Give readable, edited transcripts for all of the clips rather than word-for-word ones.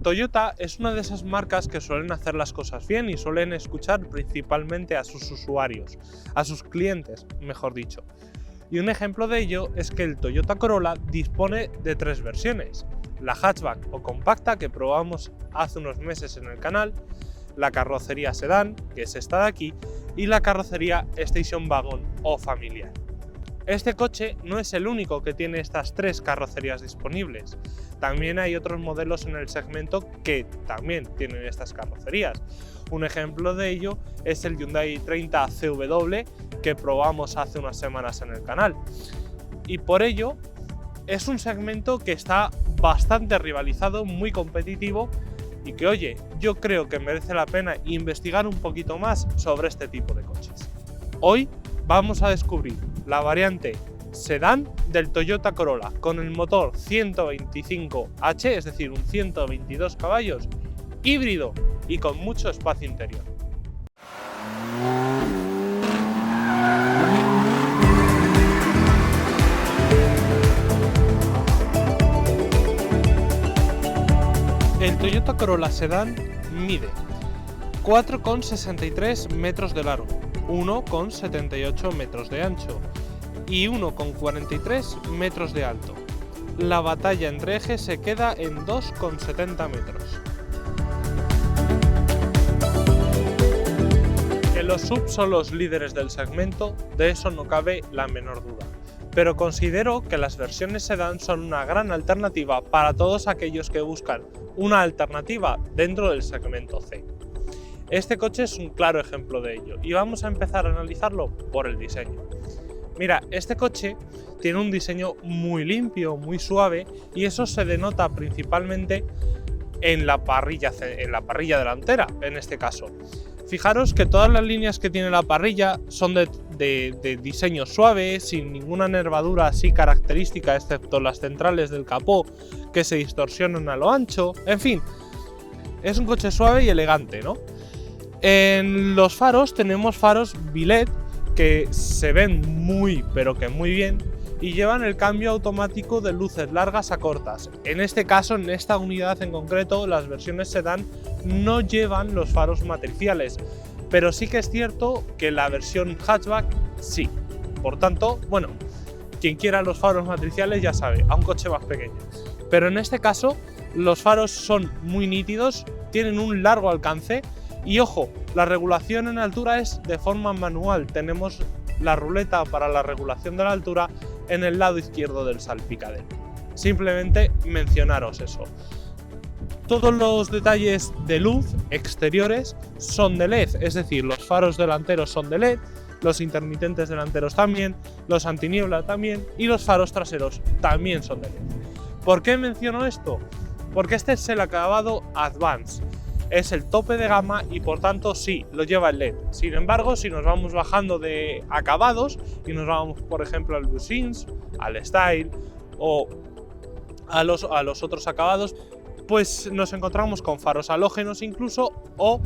Toyota es una de esas marcas que suelen hacer las cosas bien y suelen escuchar principalmente a sus usuarios, a sus clientes, mejor dicho. Y un ejemplo de ello es que el Toyota Corolla dispone de 3 versiones: la hatchback o compacta, que probamos hace unos meses en el canal, la carrocería sedán, que es esta de aquí, y la carrocería station wagon o familiar. Este coche no es el único que tiene estas 3 carrocerías disponibles. También hay otros modelos en el segmento que también tienen estas carrocerías. Un ejemplo de ello es el Hyundai i30 CW que probamos hace unas semanas en el canal. Y por ello es un segmento que está bastante rivalizado, muy competitivo y que, oye, yo creo que merece la pena investigar un poquito más sobre este tipo de coches. Hoy vamos a descubrir la variante sedán del Toyota Corolla con el motor 125H, es decir, un 122 caballos, híbrido y con mucho espacio interior. El Toyota Corolla sedán mide 4,63 metros de largo, 1,78 metros de ancho y 1,43 metros de alto. La batalla entre ejes se queda en 2,70 metros. Que los SUV son los líderes del segmento, de eso no cabe la menor duda, pero considero que las versiones sedán son una gran alternativa para todos aquellos que buscan una alternativa dentro del segmento C. Este coche es un claro ejemplo de ello y vamos a empezar a analizarlo por el diseño. Mira, este coche tiene un diseño muy limpio, muy suave, y eso se denota principalmente en la parrilla delantera, en este caso. Fijaros que todas las líneas que tiene la parrilla son de diseño suave, sin ninguna nervadura así característica, excepto las centrales del capó que se distorsionan a lo ancho. En fin, es un coche suave y elegante, ¿no? En los faros tenemos faros biled que se ven muy, pero que muy bien, y llevan el cambio automático de luces largas a cortas. En este caso, en esta unidad en concreto, las versiones sedán no llevan los faros matriciales, pero sí que es cierto que la versión hatchback sí. Por tanto, bueno, quien quiera los faros matriciales ya sabe, a un coche más pequeño. Pero en este caso, los faros son muy nítidos, tienen un largo alcance y, ojo, la regulación en altura es de forma manual. Tenemos la ruleta para la regulación de la altura en el lado izquierdo del salpicadero. Simplemente mencionaros eso. Todos los detalles de luz exteriores son de LED, es decir, los faros delanteros son de LED, los intermitentes delanteros también, los antiniebla también y los faros traseros también son de LED. ¿Por qué menciono esto? Porque este es el acabado Advance. Es el tope de gama y por tanto sí, lo lleva el LED. Sin embargo, si nos vamos bajando de acabados y nos vamos, por ejemplo, al Blue Scenes, al Style o a los otros acabados, pues nos encontramos con faros halógenos incluso o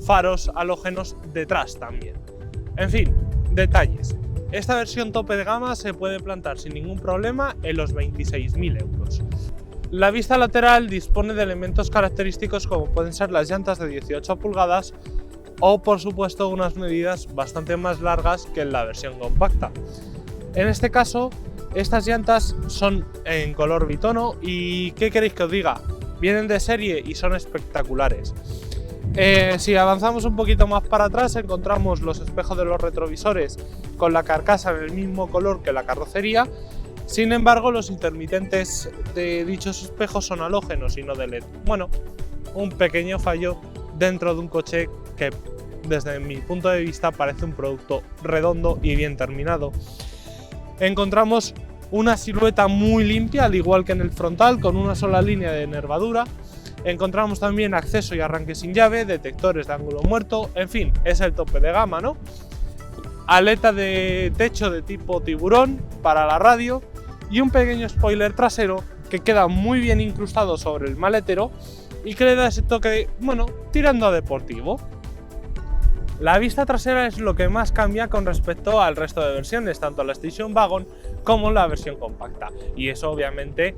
faros halógenos detrás también. En fin, detalles. Esta versión tope de gama se puede plantar sin ningún problema en los 26.000 euros. La vista lateral dispone de elementos característicos como pueden ser las llantas de 18 pulgadas o, por supuesto, unas medidas bastante más largas que en la versión compacta. En este caso, estas llantas son en color bitono y ¿qué queréis que os diga? Vienen de serie y son espectaculares. Si avanzamos un poquito más para atrás, encontramos los espejos de los retrovisores con la carcasa en el mismo color que la carrocería. Sin embargo, los intermitentes de dichos espejos son halógenos y no de LED. Bueno, un pequeño fallo dentro de un coche que, desde mi punto de vista, parece un producto redondo y bien terminado. Encontramos una silueta muy limpia, al igual que en el frontal, con una sola línea de nervadura. Encontramos también acceso y arranque sin llave, detectores de ángulo muerto, en fin, es el tope de gama, ¿no? Aleta de techo de tipo tiburón para la radio y un pequeño spoiler trasero que queda muy bien incrustado sobre el maletero y que le da ese toque, bueno, tirando a deportivo. La vista trasera es lo que más cambia con respecto al resto de versiones, tanto la Station Wagon como la versión compacta, y eso obviamente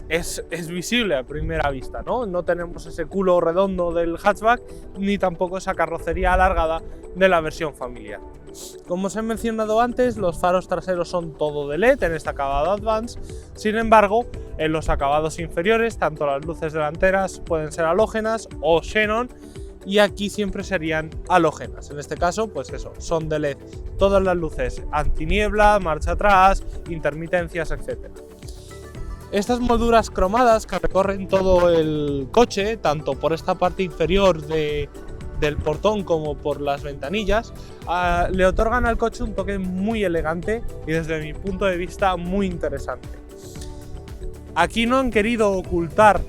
es visible a primera vista, ¿no? No tenemos ese culo redondo del hatchback ni tampoco esa carrocería alargada de la versión familiar. Como os he mencionado antes, los faros traseros son todo de LED en este acabado Advance. Sin embargo, en los acabados inferiores, tanto las luces delanteras pueden ser halógenas o xenón, y aquí siempre serían halógenas. En este caso, pues eso, son de LED. Todas las luces antiniebla, marcha atrás, intermitencias, etc. Estas molduras cromadas que recorren todo el coche, tanto por esta parte inferior del portón como por las ventanillas, le otorgan al coche un toque muy elegante y desde mi punto de vista muy interesante. Aquí no han querido ocultar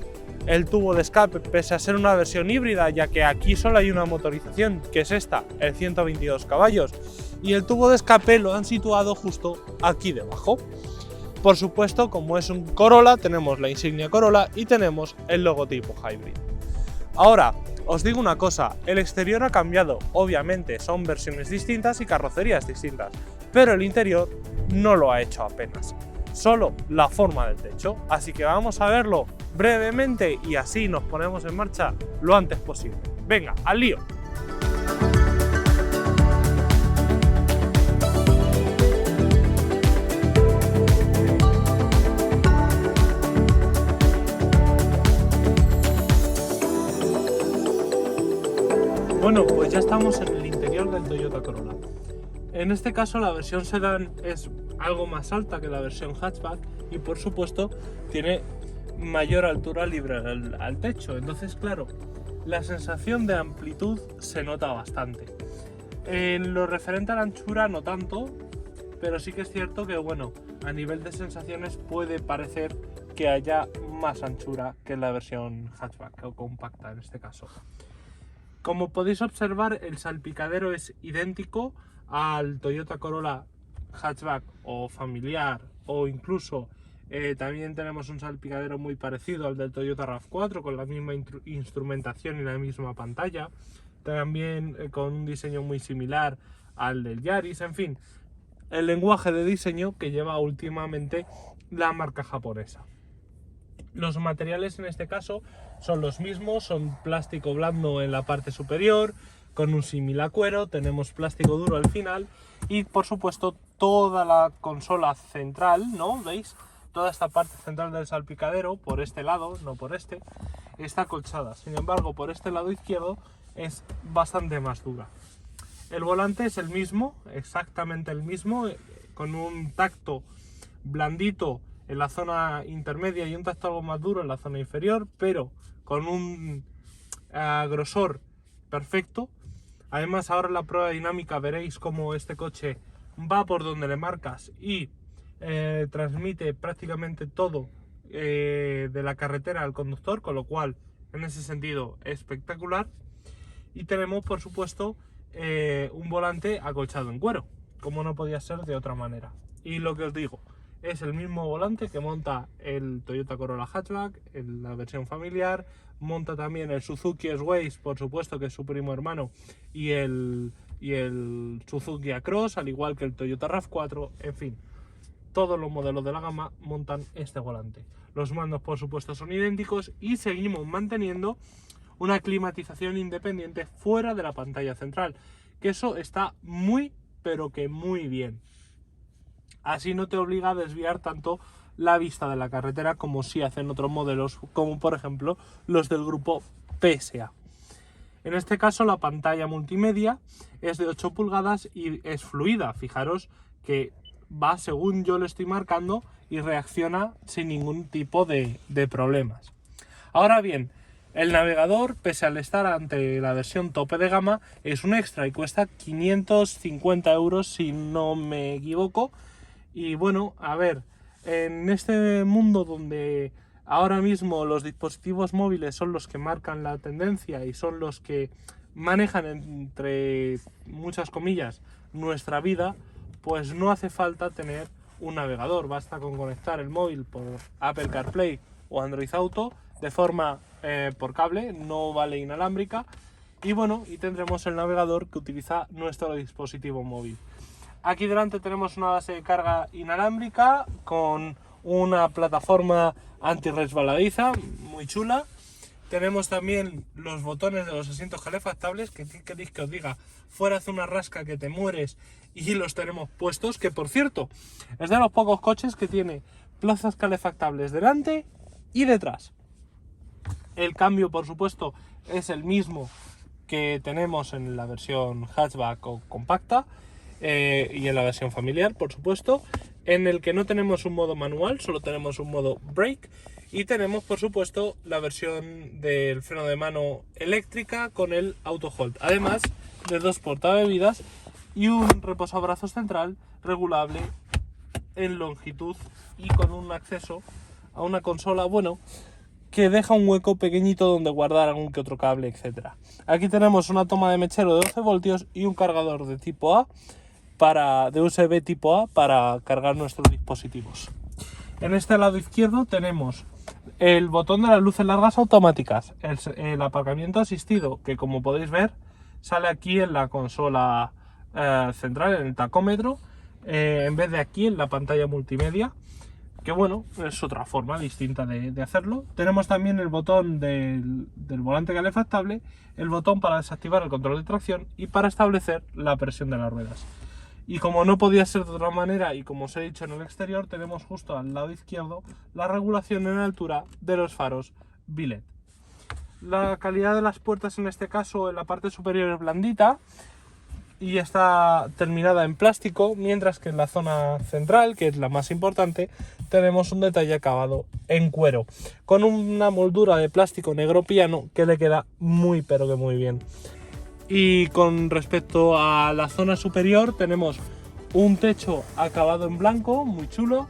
el tubo de escape pese a ser una versión híbrida, ya que aquí solo hay una motorización, que es esta, el 122 caballos, y el tubo de escape lo han situado justo aquí debajo. Por supuesto, como es un Corolla, tenemos la insignia Corolla y tenemos el logotipo Hybrid. Ahora, os digo una cosa, el exterior ha cambiado, obviamente son versiones distintas y carrocerías distintas, pero el interior no lo ha hecho apenas, solo la forma del techo, así que vamos a verlo brevemente y así nos ponemos en marcha lo antes posible. Venga, al lío. Bueno, pues ya estamos en el interior del Toyota Corolla. En este caso la versión sedán es algo más alta que la versión hatchback y por supuesto tiene mayor altura libre al techo. Entonces, claro, la sensación de amplitud se nota bastante. En lo referente a la anchura no tanto, pero sí que es cierto que, bueno, a nivel de sensaciones puede parecer que haya más anchura que en la versión hatchback o compacta en este caso. Como podéis observar, el salpicadero es idéntico al Toyota Corolla hatchback o familiar, o incluso también tenemos un salpicadero muy parecido al del Toyota RAV4 con la misma instrumentación y la misma pantalla, también con un diseño muy similar al del Yaris. En fin, el lenguaje de diseño que lleva últimamente la marca japonesa. Los materiales en este caso son los mismos, son plástico blando en la parte superior, con un símil a cuero, tenemos plástico duro al final y por supuesto toda la consola central, ¿no? ¿Veis? Toda esta parte central del salpicadero, por este lado, no por este, está acolchada. Sin embargo, por este lado izquierdo es bastante más dura. El volante es el mismo, exactamente el mismo, con un tacto blandito en la zona intermedia y un tacto algo más duro en la zona inferior, pero con un grosor perfecto. Además, ahora en la prueba dinámica veréis cómo este coche va por donde le marcas y transmite prácticamente todo de la carretera al conductor, con lo cual en ese sentido espectacular. Y tenemos por supuesto un volante acolchado en cuero, como no podía ser de otra manera. Y lo que os digo, es el mismo volante que monta el Toyota Corolla hatchback en la versión familiar, monta también el Suzuki S-Waze, por supuesto, que es su primo hermano, y el Suzuki A-Cross, al igual que el Toyota RAV4. En fin, todos los modelos de la gama montan este volante. Los mandos, por supuesto, son idénticos y seguimos manteniendo una climatización independiente fuera de la pantalla central, que eso está muy, pero que muy bien. Así no te obliga a desviar tanto la vista de la carretera como si hacen otros modelos, como por ejemplo los del grupo PSA. En este caso la pantalla multimedia es de 8 pulgadas y es fluida. Fijaros que va según yo le estoy marcando y reacciona sin ningún tipo de problemas. Ahora bien, el navegador, pese al estar ante la versión tope de gama, es un extra y cuesta 550 euros si no me equivoco. Y bueno, a ver, en este mundo donde ahora mismo los dispositivos móviles son los que marcan la tendencia y son los que manejan, entre muchas comillas, nuestra vida, pues no hace falta tener un navegador, basta con conectar el móvil por Apple CarPlay o Android Auto de forma por cable, no vale inalámbrica, y bueno, y tendremos el navegador que utiliza nuestro dispositivo móvil. Aquí delante tenemos una base de carga inalámbrica con una plataforma antirresbaladiza muy chula. Tenemos también los botones de los asientos calefactables, que ¿qué queréis que os diga? Fuera hace una rasca que te mueres y los tenemos puestos, que por cierto, es de los pocos coches que tiene plazas calefactables delante y detrás. El cambio, por supuesto, es el mismo que tenemos en la versión hatchback o compacta y en la versión familiar, por supuesto, en el que no tenemos un modo manual, solo tenemos un modo brake, y tenemos, por supuesto, la versión del freno de mano eléctrica con el auto hold, además de 2 portabebidas y un reposabrazos central regulable en longitud y con un acceso a una consola, bueno, que deja un hueco pequeñito donde guardar algún que otro cable, etc. Aquí tenemos una toma de mechero de 12 voltios y un cargador de tipo A de USB tipo A para cargar nuestros dispositivos. En este lado izquierdo tenemos el botón de las luces largas automáticas, el aparcamiento asistido, que como podéis ver sale aquí en la consola central, en el tacómetro, en vez de aquí en la pantalla multimedia, que bueno, es otra forma distinta de hacerlo. Tenemos también el botón del volante calefactable, el botón para desactivar el control de tracción y para establecer la presión de las ruedas. Y como no podía ser de otra manera, y como os he dicho en el exterior, tenemos justo al lado izquierdo la regulación en altura de los faros billet. La calidad de las puertas en este caso en la parte superior es blandita y está terminada en plástico, mientras que en la zona central, que es la más importante, tenemos un detalle acabado en cuero, con una moldura de plástico negro piano que le queda muy pero que muy bien. Y con respecto a la zona superior tenemos un techo acabado en blanco, muy chulo,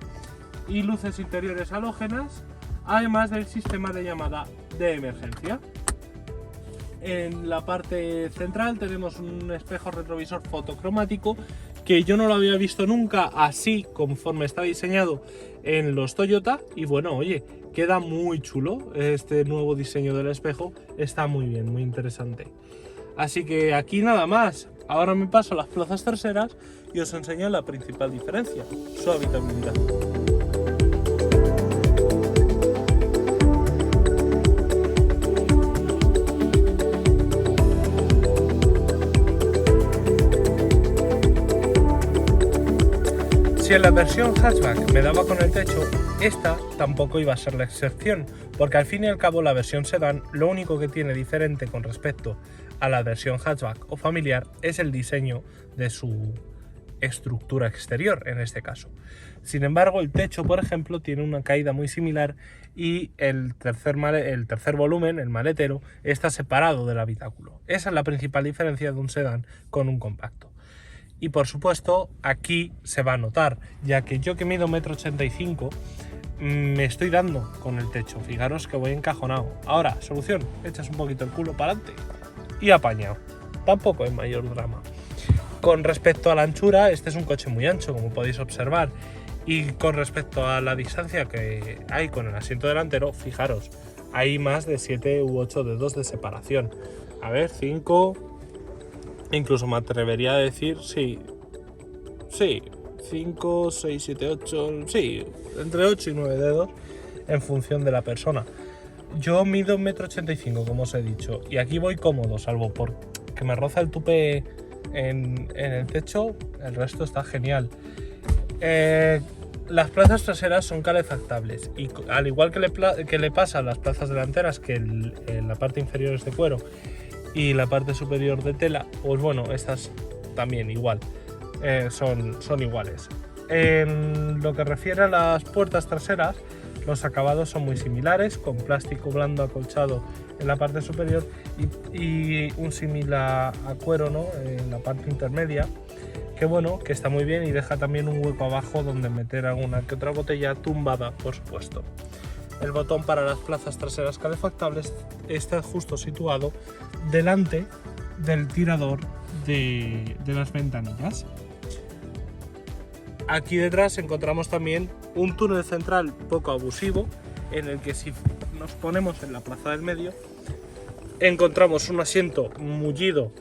y luces interiores halógenas, además del sistema de llamada de emergencia. En la parte central tenemos un espejo retrovisor fotocromático que yo no lo había visto nunca así conforme está diseñado en los Toyota, y bueno, oye, queda muy chulo. Este nuevo diseño del espejo está muy bien, muy interesante. Así que aquí nada más. Ahora me paso a las plazas traseras y os enseño la principal diferencia, su habitabilidad. Si en la versión hatchback me daba con el techo, esta tampoco iba a ser la excepción, porque al fin y al cabo la versión sedán lo único que tiene diferente con respecto a la versión hatchback o familiar es el diseño de su estructura exterior en este caso. Sin embargo, el techo, por ejemplo, tiene una caída muy similar y el tercer volumen, el maletero, está separado del habitáculo. Esa es la principal diferencia de un sedán con un compacto. Y por supuesto, aquí se va a notar, ya que yo que mido 1,85 m me estoy dando con el techo. Fijaros que voy encajonado. Ahora, solución, echas un poquito el culo para adelante y apañado. Tampoco hay mayor drama. Con respecto a la anchura, este es un coche muy ancho, como podéis observar. Y con respecto a la distancia que hay con el asiento delantero, fijaros, hay más de 7 u 8 dedos de separación. A ver, 5... Incluso me atrevería a decir, sí, 5, 6, 7, 8, sí, entre 8 y 9 dedos en función de la persona. Yo mido 1,85 m, como os he dicho, y aquí voy cómodo, salvo porque me roza el tupé en el techo, el resto está genial. Las plazas traseras son calefactables y al igual que le pasa a las plazas delanteras, que en la parte inferior es de cuero y la parte superior de tela, pues bueno, estas también igual, son iguales. En lo que refiere a las puertas traseras, los acabados son muy similares, con plástico blando acolchado en la parte superior y un símil a cuero, ¿no?, en la parte intermedia, que bueno, que está muy bien y deja también un hueco abajo donde meter alguna que otra botella tumbada, por supuesto. El botón para las plazas traseras calefactables está justo situado delante del tirador de las ventanillas. Aquí detrás encontramos también un túnel central poco abusivo, en el que si nos ponemos en la plaza del medio encontramos un asiento mullido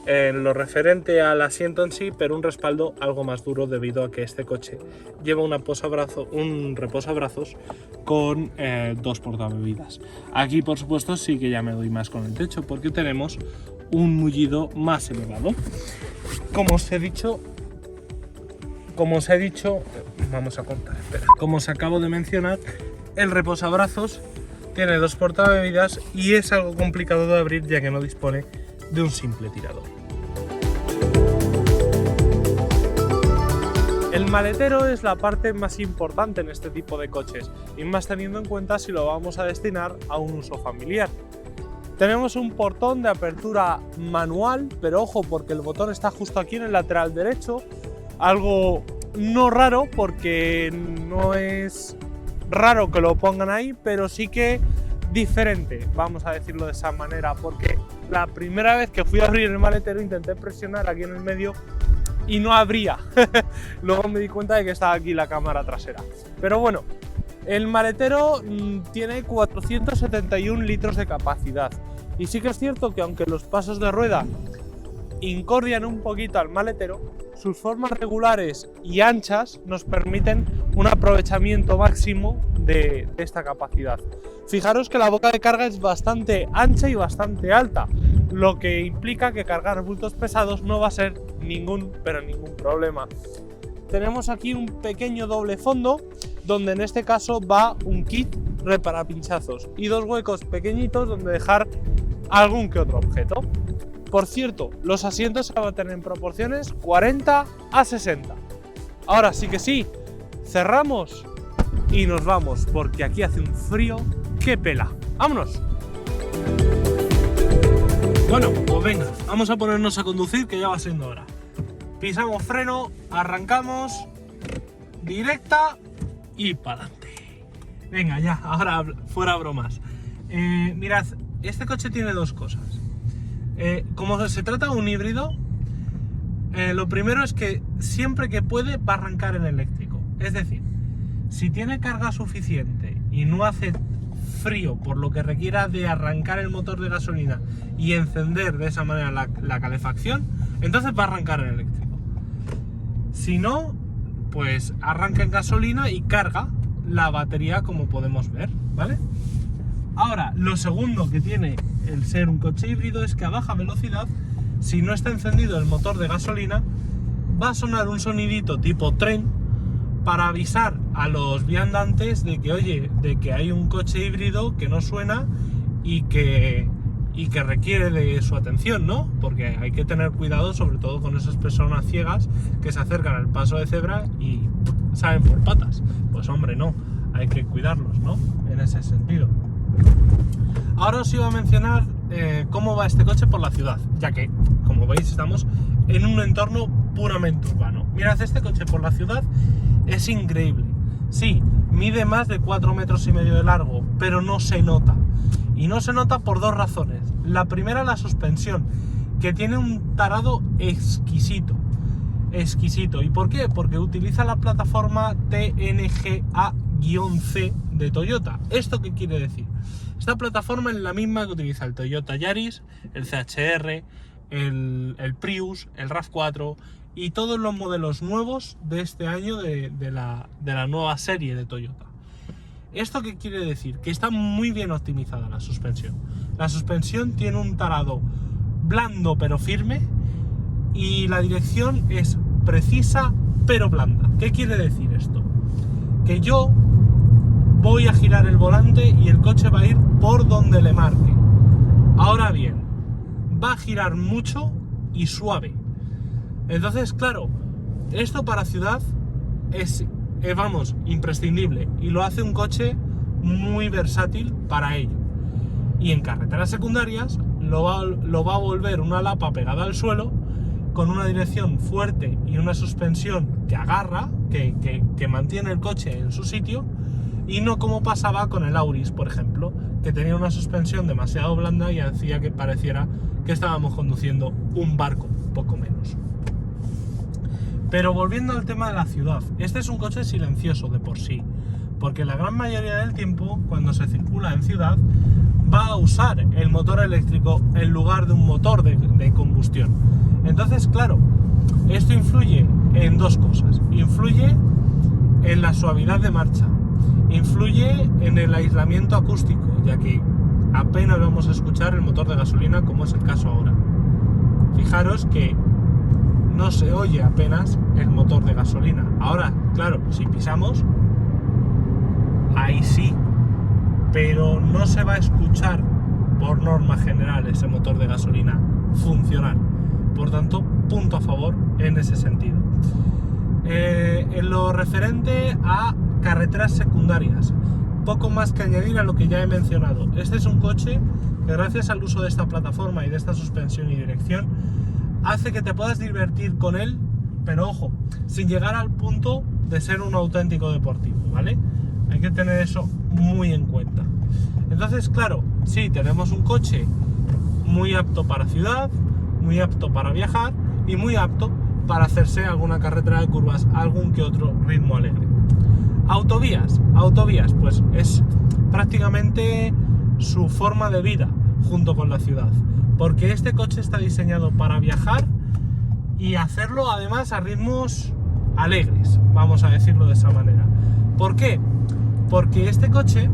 en lo referente al asiento en sí, pero un respaldo algo más duro debido a que este coche lleva un reposabrazos con 2 portabebidas. Aquí, por supuesto, sí que ya me doy más con el techo porque tenemos un mullido más elevado. Como os he dicho, vamos a contar, espera. Como os acabo de mencionar, el reposabrazos tiene 2 portabebidas y es algo complicado de abrir ya que no dispone de un simple tirador. El maletero es la parte más importante en este tipo de coches y más teniendo en cuenta si lo vamos a destinar a un uso familiar. Tenemos un portón de apertura manual, pero ojo porque el botón está justo aquí en el lateral derecho, algo no raro porque no es raro que lo pongan ahí, pero sí que diferente, vamos a decirlo de esa manera, porque la primera vez que fui a abrir el maletero intenté presionar aquí en el medio y no abría. Luego me di cuenta de que estaba aquí la cámara trasera. Pero bueno, el maletero tiene 471 litros de capacidad. Y sí que es cierto que aunque los pasos de rueda incordian un poquito al maletero, sus formas regulares y anchas nos permiten un aprovechamiento máximo de esta capacidad. Fijaros que la boca de carga es bastante ancha y bastante alta, lo que implica que cargar bultos pesados no va a ser ningún problema. Tenemos aquí un pequeño doble fondo, donde en este caso va un kit reparapinchazos y 2 huecos pequeñitos donde dejar algún que otro objeto. Por cierto, los asientos se van a tener en proporciones 40:60. Ahora sí que sí, cerramos y nos vamos, porque aquí hace un frío que pela. ¡Vámonos! Bueno, pues venga, vamos a ponernos a conducir que ya va siendo hora. Pisamos freno, arrancamos, directa y para adelante. Venga, ya, ahora fuera bromas. Mirad, este coche tiene 2 cosas. Como se trata de un híbrido, lo primero es que siempre que puede va a arrancar en eléctrico. Es decir, si tiene carga suficiente y no hace frío por lo que requiera de arrancar el motor de gasolina y encender de esa manera la calefacción, entonces va a arrancar en eléctrico. Si no, pues arranca en gasolina y carga la batería como podemos ver, ¿vale? Ahora, lo segundo que tiene el ser un coche híbrido es que a baja velocidad, si no está encendido el motor de gasolina, va a sonar un sonidito tipo tren para avisar a los viandantes de que, oye, de que hay un coche híbrido que no suena y que requiere de su atención, ¿no? Porque hay que tener cuidado, sobre todo con esas personas ciegas que se acercan al paso de cebra y salen por patas. Pues hombre, no, hay que cuidarlos, ¿no? En ese sentido. Ahora os iba a mencionar cómo va este coche por la ciudad, ya que, como veis, estamos en un entorno puramente urbano. Mirad, este coche por la ciudad es increíble. Sí, mide más de 4,5 metros de largo, pero no se nota. Y no se nota por 2 razones. La primera, la suspensión, que tiene un tarado exquisito. Exquisito. ¿Y por qué? Porque utiliza la plataforma TNGA-C de Toyota. ¿Esto qué quiere decir? Esta plataforma es la misma que utiliza el Toyota Yaris, el CHR, el Prius, el RAV4 y todos los modelos nuevos de este año de la nueva serie de Toyota. ¿Esto qué quiere decir? Que está muy bien optimizada la suspensión. La suspensión tiene un tarado blando pero firme y la dirección es precisa pero blanda. ¿Qué quiere decir esto? Que yo voy a girar el volante y el coche va a ir por donde le marque. Ahora bien, va a girar mucho y suave. Entonces, claro, esto para ciudad es vamos, imprescindible, y lo hace un coche muy versátil para ello. Y en carreteras secundarias lo va a volver una lapa pegada al suelo, con una dirección fuerte y una suspensión que agarra, que mantiene el coche en su sitio, y no como pasaba con el Auris, por ejemplo, que tenía una suspensión demasiado blanda y hacía que pareciera que estábamos conduciendo un barco, poco menos. Pero volviendo al tema de la ciudad, este es un coche silencioso de por sí, porque la gran mayoría del tiempo, cuando se circula en ciudad, va a usar el motor eléctrico en lugar de un motor de combustión. Entonces, claro, esto influye en dos cosas. Influye en la suavidad de marcha, influye en el aislamiento acústico, ya que apenas vamos a escuchar el motor de gasolina, como es el caso ahora. Fijaros que no se oye apenas el motor de gasolina. Ahora, claro, si pisamos, ahí sí, pero no se va a escuchar por norma general ese motor de gasolina funcionar. Por tanto, punto a favor en ese sentido. En lo referente a carreteras secundarias, poco más que añadir a lo que ya he mencionado. Este es un coche que, gracias al uso de esta plataforma y de esta suspensión y dirección, hace que te puedas divertir con él, pero ojo, sin llegar al punto de ser un auténtico deportivo, ¿vale? Hay que tener eso muy en cuenta. Entonces, claro, sí, tenemos un coche muy apto para ciudad, muy apto para viajar y muy apto para hacerse alguna carretera de curvas, algún que otro ritmo alegre. Autovías, pues es prácticamente su forma de vida junto con la ciudad, porque este coche está diseñado para viajar y hacerlo además a ritmos alegres, vamos a decirlo de esa manera. ¿Por qué? Porque este coche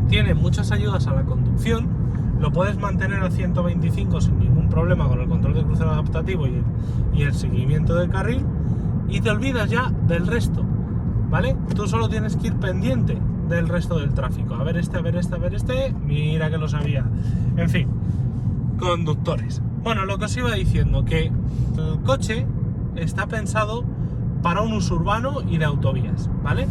tiene muchas ayudas a la conducción, lo puedes mantener a 125 sin ningún problema con el control de crucero adaptativo y el seguimiento del carril, y te olvidas ya del resto, ¿vale? Tú solo tienes que ir pendiente del resto del tráfico. A ver este, mira que lo sabía. En fin, conductores. Bueno, lo que os iba diciendo, que el coche está pensado para un uso urbano y de autovías, ¿vale?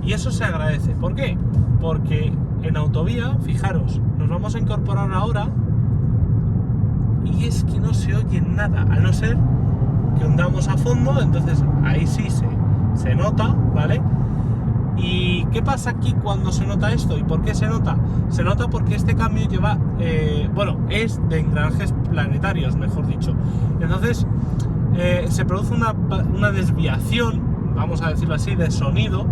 Y eso se agradece. ¿Por qué? Porque en autovía, fijaros, nos vamos a incorporar ahora y es que no se oye nada, a no ser que hundamos a fondo, entonces ahí sí se nota, ¿vale? ¿Y qué pasa aquí cuando se nota esto? ¿Y por qué se nota? Se nota porque este cambio lleva, es de engranajes planetarios, mejor dicho. Entonces se produce una desviación, vamos a decirlo así, de sonido,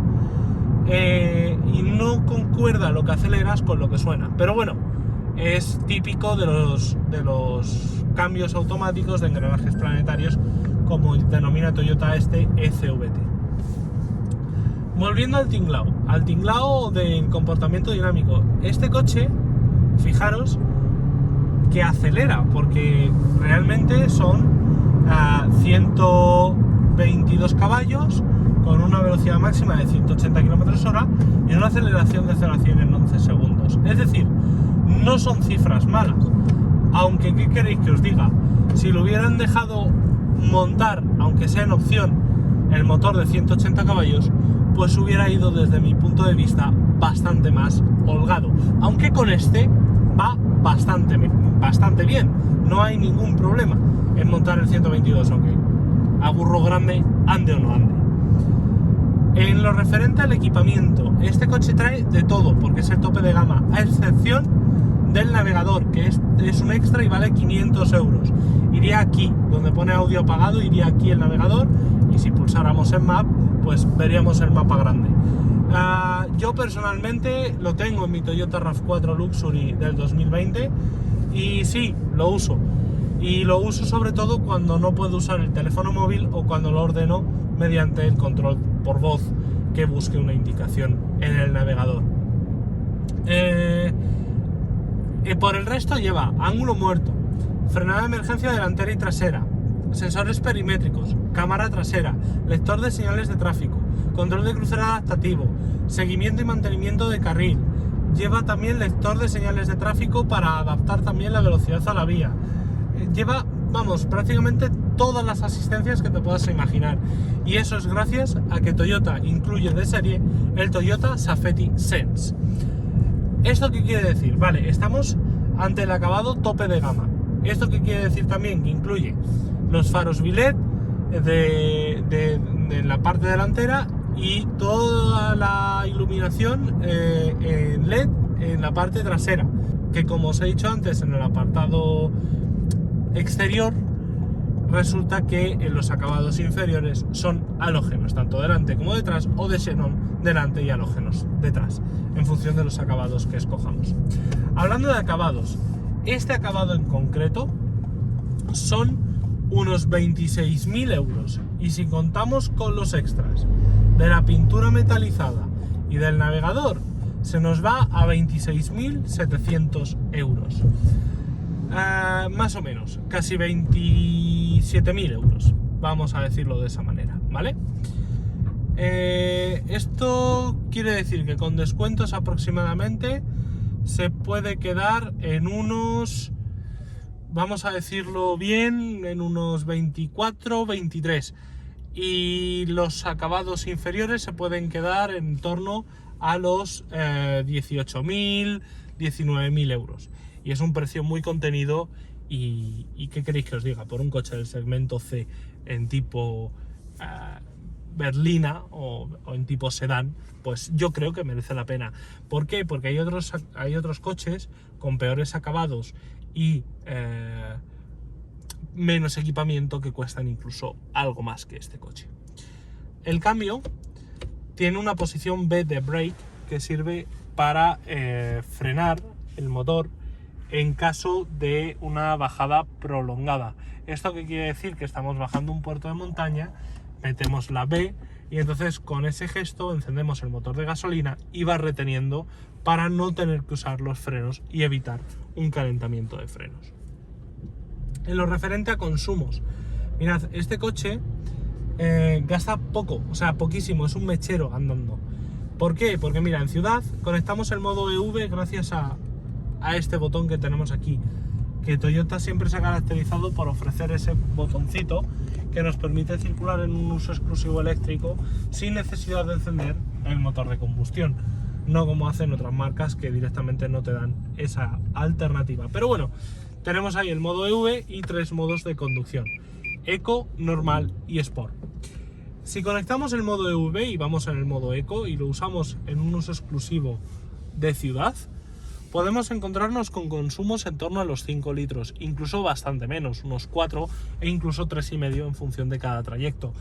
y no concuerda lo que aceleras con lo que suena. Pero bueno, es típico de los cambios automáticos de engranajes planetarios, como denomina Toyota este ECVT. Volviendo al tinglao de comportamiento dinámico, este coche, fijaros que acelera, porque realmente son 122 caballos con una velocidad máxima de 180 km/h y una aceleración de 0 a 100 en 11 segundos. Es decir, no son cifras malas, aunque ¿qué queréis que os diga? Si lo hubieran dejado montar, aunque sea en opción, el motor de 180 caballos, pues hubiera ido, desde mi punto de vista, bastante más holgado. Aunque con este va bastante bien, no hay ningún problema en montar el 122, aunque a burro grande ande o no ande. En lo referente al equipamiento, este coche trae de todo, porque es el tope de gama, a excepción del navegador, que es un extra y vale 500 euros. Iría aquí, donde pone audio apagado, iría aquí el navegador, y si pulsáramos en Map, pues veríamos el mapa grande. Yo personalmente lo tengo en mi Toyota RAV4 Luxury del 2020 y sí, lo uso. Y lo uso sobre todo cuando no puedo usar el teléfono móvil o cuando lo ordeno mediante el control por voz que busque una indicación en el navegador. Por el resto lleva ángulo muerto, frenada de emergencia delantera y trasera, sensores perimétricos, cámara trasera, lector de señales de tráfico, control de crucero adaptativo, seguimiento y mantenimiento de carril. Lleva también lector de señales de tráfico para adaptar también la velocidad a la vía. Lleva, prácticamente todas las asistencias que te puedas imaginar. Y eso es gracias a que Toyota incluye de serie el Toyota Safety Sense. ¿Esto qué quiere decir? Vale, estamos ante el acabado tope de gama. ¿Esto qué quiere decir también? Que incluye los faros biled de la parte delantera y toda la iluminación en LED en la parte trasera, que como os he dicho antes, en el apartado exterior resulta que en los acabados inferiores son halógenos, tanto delante como detrás, o de xenón delante y halógenos detrás, en función de los acabados que escojamos. Hablando de acabados, este acabado en concreto son unos 26.000 euros, y si contamos con los extras de la pintura metalizada y del navegador, se nos va a 26.700 euros. Más o menos, casi 27.000 euros, vamos a decirlo de esa manera, ¿vale? Esto quiere decir que con descuentos aproximadamente se puede quedar en unos, vamos a decirlo bien, en unos 24, 23, y los acabados inferiores se pueden quedar en torno a los 18.000, 19.000 euros. Y es un precio muy contenido y ¿qué queréis que os diga? Por un coche del segmento C en tipo berlina o en tipo sedán, pues yo creo que merece la pena. ¿Por qué? Porque hay otros coches con peores acabados y menos equipamiento que cuestan incluso algo más que este coche. El cambio tiene una posición B de brake que sirve para frenar el motor en caso de una bajada prolongada. ¿Esto qué quiere decir? Que estamos bajando un puerto de montaña, metemos la B y entonces con ese gesto encendemos el motor de gasolina y va reteniendo para no tener que usar los frenos y evitar un calentamiento de frenos. En lo referente a consumos, mirad, este coche gasta poco, o sea, poquísimo, es un mechero andando. ¿Por qué? Porque mira, en ciudad conectamos el modo EV gracias a este botón que tenemos aquí, que Toyota siempre se ha caracterizado por ofrecer ese botoncito que nos permite circular en un uso exclusivo eléctrico sin necesidad de encender el motor de combustión, no como hacen otras marcas que directamente no te dan esa alternativa. Pero bueno, tenemos ahí el modo EV y 3 modos de conducción: Eco, Normal y Sport. Si conectamos el modo EV y vamos en el modo Eco y lo usamos en un uso exclusivo de ciudad, podemos encontrarnos con consumos en torno a los 5 litros, incluso bastante menos, unos 4 e incluso 3,5 en función de cada trayecto.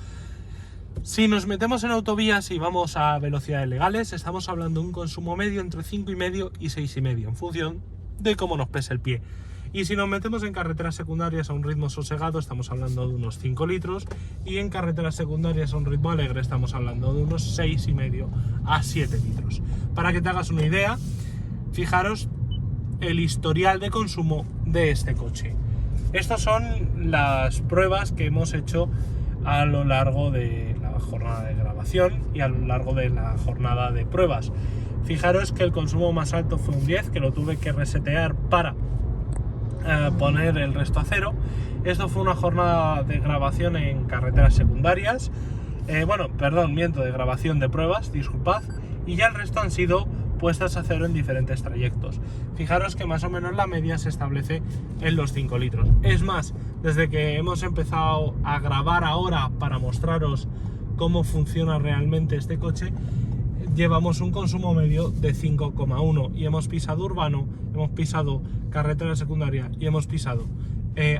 Si nos metemos en autovías y vamos a velocidades legales, estamos hablando de un consumo medio entre 5,5 y 6,5 en función de cómo nos pese el pie. Y si nos metemos en carreteras secundarias a un ritmo sosegado, estamos hablando de unos 5 litros, y en carreteras secundarias a un ritmo alegre estamos hablando de unos 6,5 a 7 litros. Para que te hagas una idea, fijaros el historial de consumo de este coche. Estas son las pruebas que hemos hecho a lo largo de la jornada de grabación y a lo largo de la jornada de pruebas. Fijaros que el consumo más alto fue un 10, que lo tuve que resetear para poner el resto a 0. Esto fue una jornada de grabación en carreteras secundarias, de grabación de pruebas, disculpad, y ya el resto han sido puestas a 0 en diferentes trayectos. Fijaros que más o menos la media se establece en los 5 litros. Es más, desde que hemos empezado a grabar ahora para mostraros cómo funciona realmente este coche, llevamos un consumo medio de 5,1 y hemos pisado urbano, hemos pisado carretera secundaria y hemos pisado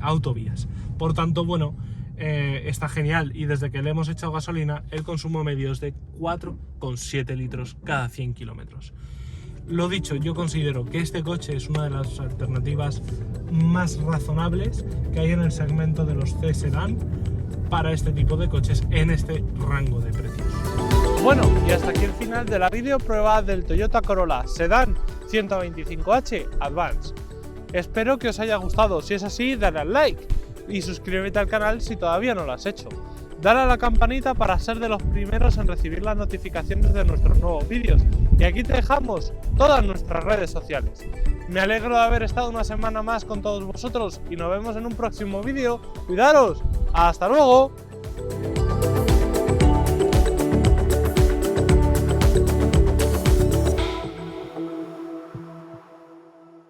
autovías. Por tanto, bueno, está genial, y desde que le hemos echado gasolina el consumo medio es de 4,7 litros cada 100 kilómetros. Lo dicho, yo considero que este coche es una de las alternativas más razonables que hay en el segmento de los C-Sedan para este tipo de coches en este rango de precios. Bueno, y hasta aquí el final de la video prueba del Toyota Corolla Sedan 125H Advance. Espero que os haya gustado. Si es así, dale al like y suscríbete al canal si todavía no lo has hecho. Dale a la campanita para ser de los primeros en recibir las notificaciones de nuestros nuevos vídeos. Y aquí te dejamos todas nuestras redes sociales. Me alegro de haber estado una semana más con todos vosotros y nos vemos en un próximo vídeo. ¡Cuidaros! ¡Hasta luego!